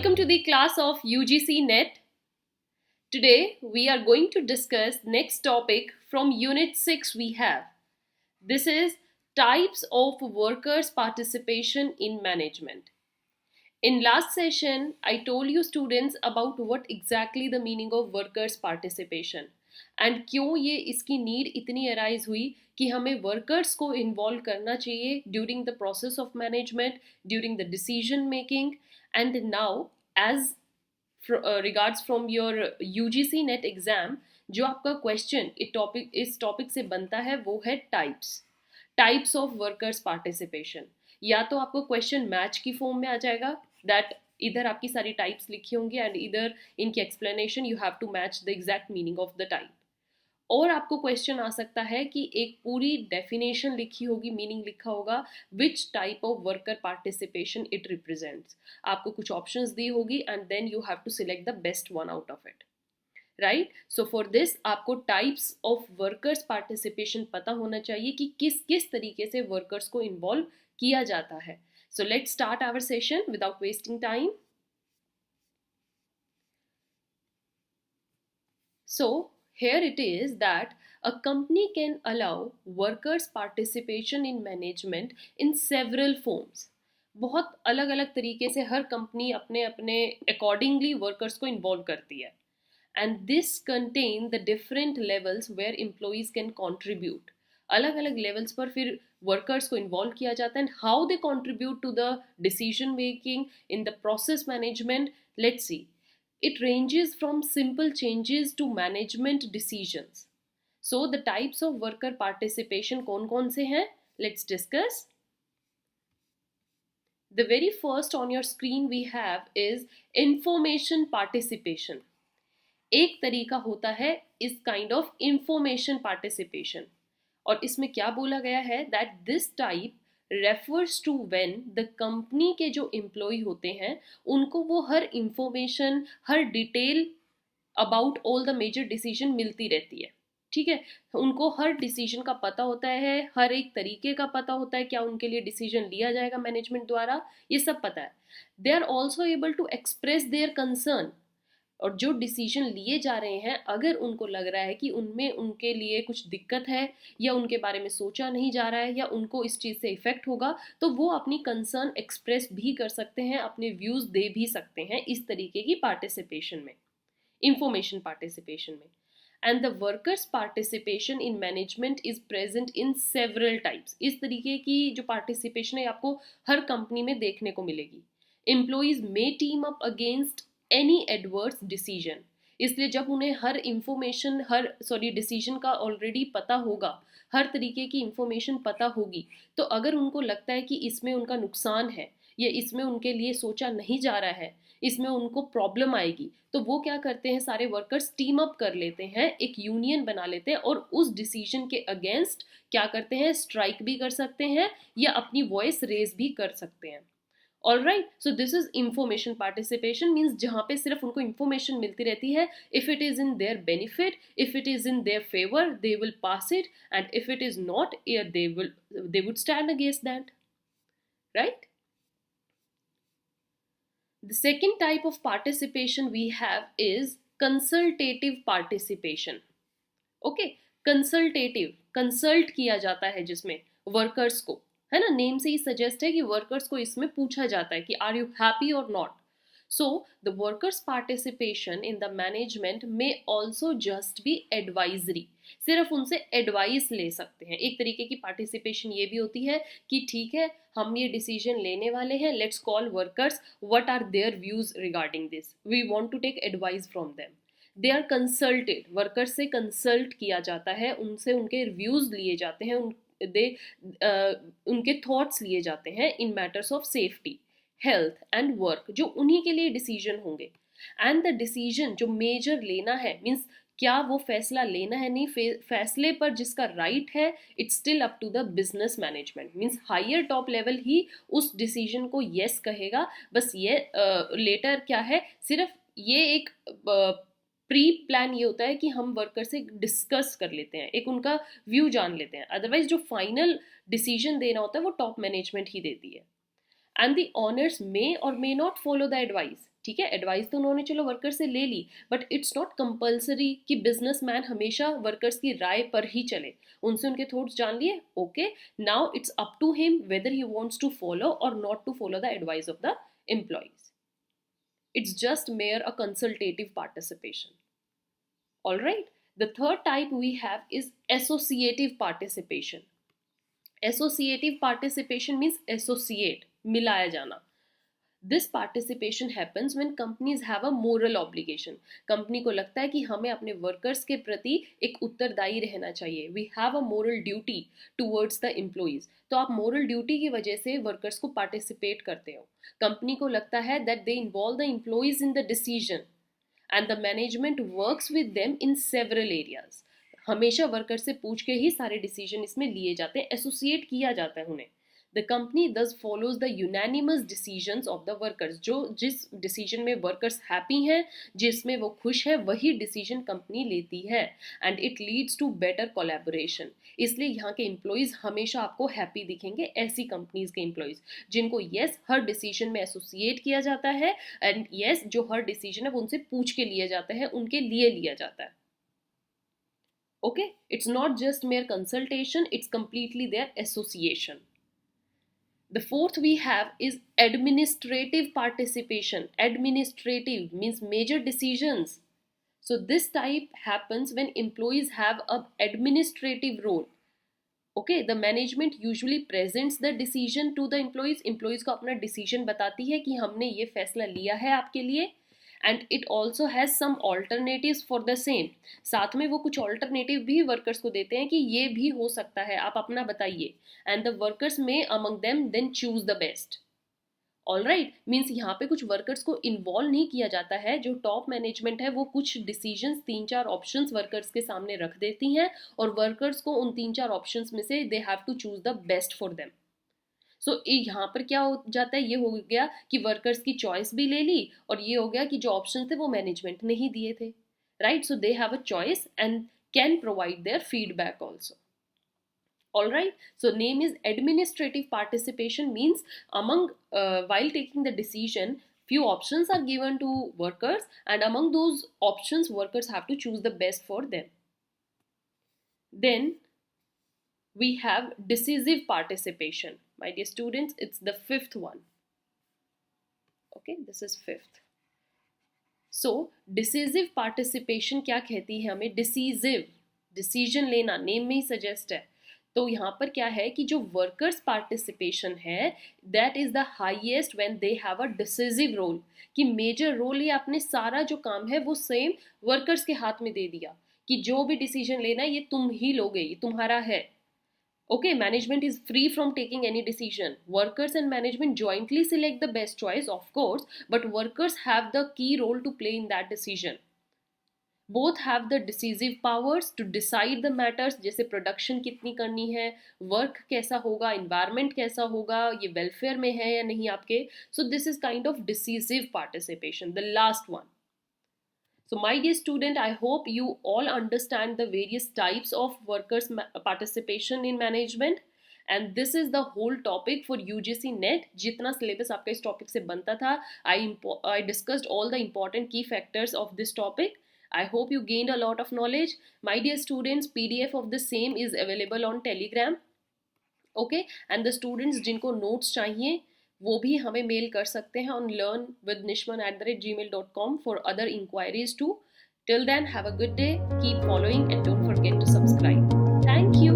Welcome to the class of UGC NET. Today we are going to discuss next topic from Unit 6 we have. This is types of workers' participation in management. In last session, I told you students about what exactly the meaning of workers' participation and क्यों ये इसकी need इतनी arise हुई कि हमें workers को involve करना चाहिए during the process of management, during the decision making. And now as regards from your UGC NET exam, जो आपका क्वेश्चन इस टॉपिक से बनता है वो है टाइप्स ऑफ वर्कर्स पार्टिसिपेशन. या तो आपको क्वेश्चन मैच की फॉर्म में आ जाएगा, दैट इधर आपकी सारी टाइप्स लिखी होंगी एंड इधर इनकी explanation you have to match the exact meaning of the type. और आपको क्वेश्चन आ सकता है कि एक पूरी डेफिनेशन लिखी होगी, मीनिंग लिखा होगा, which type of worker participation it represents. आपको कुछ ऑप्शंस दी होगी and then you have to select the best one out of it. Right. So for this आपको टाइप्स ऑफ वर्कर्स पार्टिसिपेशन पता होना चाहिए कि किस किस तरीके से वर्कर्स को इन्वॉल्व किया जाता है. So let's start our session without wasting time. So here it is that a company can allow workers participation in management in several forms. बहुत अलग अलग तरीके से हर कंपनी अपने अपने अकॉर्डिंगली वर्कर्स को इन्वॉल्व करती है. And this contain the different levels where employees can contribute. अलग अलग लेवल्स पर फिर वर्कर्स को इन्वॉल्व किया जाता है. And how they contribute to the decision making in the process management. Let's see. It ranges from simple changes to management decisions. So the types of worker participation कौन से हैं? Let's discuss. The very first on your screen we have is information participation. एक तरीका होता है इस kind of information participation. और इसमें क्या बोला गया है? That this type refers to when the company के जो एम्प्लॉय होते हैं उनको वो हर इंफॉर्मेशन, हर detail about all the major decision मिलती रहती है. ठीक है, उनको हर डिसीजन का पता होता है, हर एक तरीके का पता होता है, क्या उनके लिए डिसीजन लिया जाएगा मैनेजमेंट द्वारा, ये सब पता है. They are also able to express their concern. और जो डिसीजन लिए जा रहे हैं अगर उनको लग रहा है कि उनमें उनके लिए कुछ दिक्कत है या उनके बारे में सोचा नहीं जा रहा है या उनको इस चीज़ से इफेक्ट होगा, तो वो अपनी कंसर्न एक्सप्रेस भी कर सकते हैं, अपने व्यूज़ दे भी सकते हैं इस तरीके की पार्टिसिपेशन में, इंफॉर्मेशन पार्टिसिपेशन में. And the workers participation in management is present in several types. इस तरीके की जो पार्टिसिपेशन है आपको हर कंपनी में देखने को मिलेगी. Employees may team up against any adverse decision. इसलिए जब उन्हें हर डिसीजन का ऑलरेडी पता होगा, हर तरीके की इंफॉर्मेशन पता होगी, तो अगर उनको लगता है कि इसमें उनका नुकसान है या इसमें उनके लिए सोचा नहीं जा रहा है, इसमें उनको प्रॉब्लम आएगी, तो वो क्या करते हैं, सारे वर्कर्स टीम अप कर लेते हैं, एक यूनियन बना लेते हैं और उस डिसीजन के अगेंस्ट क्या करते हैं, स्ट्राइक भी कर सकते हैं या अपनी वॉइस रेज भी कर सकते हैं. Alright, so this is information participation, means जहाँ पे सिर्फ उनको information मिलती रहती है. If it is in their benefit, if it is in their favor, they will pass it, and if it is not, yeah, they would stand against that. Right? The second type of participation we have is consultative participation. Okay, consultative, consult किया जाता है जिसमें workers को, है ना, name से ही suggest है कि वर्कर्स को इसमें पूछा जाता है कि आर यू हैप्पी और not. So the workers participation in the management में ऑल्सो जस्ट बी एडवाइजरी. सिर्फ उनसे एडवाइस ले सकते हैं. एक तरीके की पार्टिसिपेशन ये भी होती है कि ठीक है, हम ये डिसीजन लेने वाले हैं, let's call workers, what are their views regarding this, we want to take advice from them. They are consulted, workers से कंसल्ट किया जाता है, उनसे उनके रिव्यूज लिए जाते हैं, उनके थॉट्स लिए जाते हैं in matters of safety, health and work, जो उन्हीं के लिए डिसीजन होंगे. एंड द डिसीजन जो मेजर लेना है, मीन्स क्या वो फैसला लेना है, नहीं, फैसले पर जिसका राइट है, it's still up to the business management. Means higher top level ही उस डिसीजन को येस कहेगा. बस ये लेटर क्या है, सिर्फ ये एक प्री प्लान ये होता है कि हम वर्कर से डिस्कस कर लेते हैं, एक उनका व्यू जान लेते हैं. अदरवाइज जो फाइनल डिसीजन देना होता है वो टॉप मैनेजमेंट ही देती है. एंड द ऑनर्स मे और may not follow the advice. ठीक है, एडवाइस तो उन्होंने चलो वर्कर से ले ली, बट इट्स नॉट कंपल्सरी कि बिजनेसमैन हमेशा वर्कर्स की राय पर ही चले। उनसे उनके थॉट्स जान लिए, okay, now it's up to him whether he wants to follow और not to follow the advice of the employees. It's just mere a consultative participation. All right. The third type we have is associative participation. Associative participation means associate, मिलाया जाना. This participation happens when companies have a moral obligation. Company को लगता है कि हमें अपने workers के प्रति एक उत्तरदायी रहना चाहिए. We have a moral duty towards the employees. तो आप moral duty की वजह से वर्कर्स को पार्टिसिपेट करते हो. कंपनी को लगता है that they involve the employees in the decision and the management works with them in several areas. हमेशा वर्कर से पूछ के ही सारे डिसीजन इसमें लिए जाते हैं, एसोसिएट किया जाता है उन्हें. The company thus follows the unanimous decisions of the workers. जो जिस डिसीजन में वर्कर्स हैप्पी हैं, जिसमें वो खुश है, वही डिसीजन कंपनी लेती है. And it leads to better collaboration. इसलिए यहाँ के एम्प्लॉयज हमेशा आपको हैप्पी दिखेंगे, ऐसी कंपनीज के एम्प्लॉयज जिनको यस हर डिसीजन में एसोसिएट किया जाता है, एंड यस जो हर डिसीजन है वो उनसे पूछ के लिया जाता है, उनके लिए लिया जाता है. Okay, it's not just mere consultation, it's completely their association. The fourth we have is administrative participation. Administrative means major decisions. So this type happens when employees have an administrative role. Okay, the management usually presents the decision to the employees. Employees को अपना decision बताती है कि हमने ये फैसला लिया है आपके लिए. And it also has some alternatives for the same. साथ में वो कुछ alternative भी workers को देते हैं कि ये भी हो सकता है, आप अपना बताइए. And the workers may among them then choose the best. Alright, means यहाँ पे कुछ वर्कर्स को इन्वॉल्व नहीं किया जाता है. जो टॉप मैनेजमेंट है वो कुछ डिसीजंस, 3-4 ऑप्शंस वर्कर्स के सामने रख देती हैं और वर्कर्स को उन 3-4 ऑप्शंस में से they have to choose the best for them. So यहाँ पर क्या हो जाता है, ये हो गया कि वर्कर्स की चॉइस भी ले ली और ये हो गया कि जो ऑप्शन थे वो मैनेजमेंट ने ही दिए थे. Right, so they have a choice and can provide their feedback also. All right, so name is administrative participation means among while taking the decision, few options are given to workers and among those options workers have to choose the best for them. Then we have decisive participation. My dear students, it's the fifth one. Okay, this is fifth. So decisive participation क्या कहती है हमें? Decisive, decision लेना, name में ही suggest है. तो यहाँ पर क्या है कि जो वर्कर्स पार्टिसिपेशन है that is the highest when they have a decisive role. कि मेजर रोल ये अपने सारा जो काम है वो सेम वर्कर्स के हाथ में दे दिया कि जो भी डिसीजन लेना है ये तुम ही लोगे, ये तुम्हारा है. Okay, management is free from taking any decision. Workers and management jointly select the best choice, of course, but workers have the key role to play in that decision. Both have the decisive powers to decide the matters, जैसे production कितनी करनी है, work कैसा होगा, environment कैसा होगा, ये welfare में है या नहीं आपके. So this is kind of decisive participation, the last one. So my dear student, I hope you all understand the various types of workers participation in management, and this is the whole topic for UGC NET. जितना syllabus आपका इस topic से बनता था, I discussed all the important key factors of this topic. I hope you gained a lot of knowledge. My dear students, PDF of the same is available on Telegram. Okay, and the students जिनको notes चाहिए वो भी हमें mail कर सकते हैं on learnwithnishman@gmail.com for other inquiries too. Till then, have a good day, keep following and don't forget to subscribe. Thank you.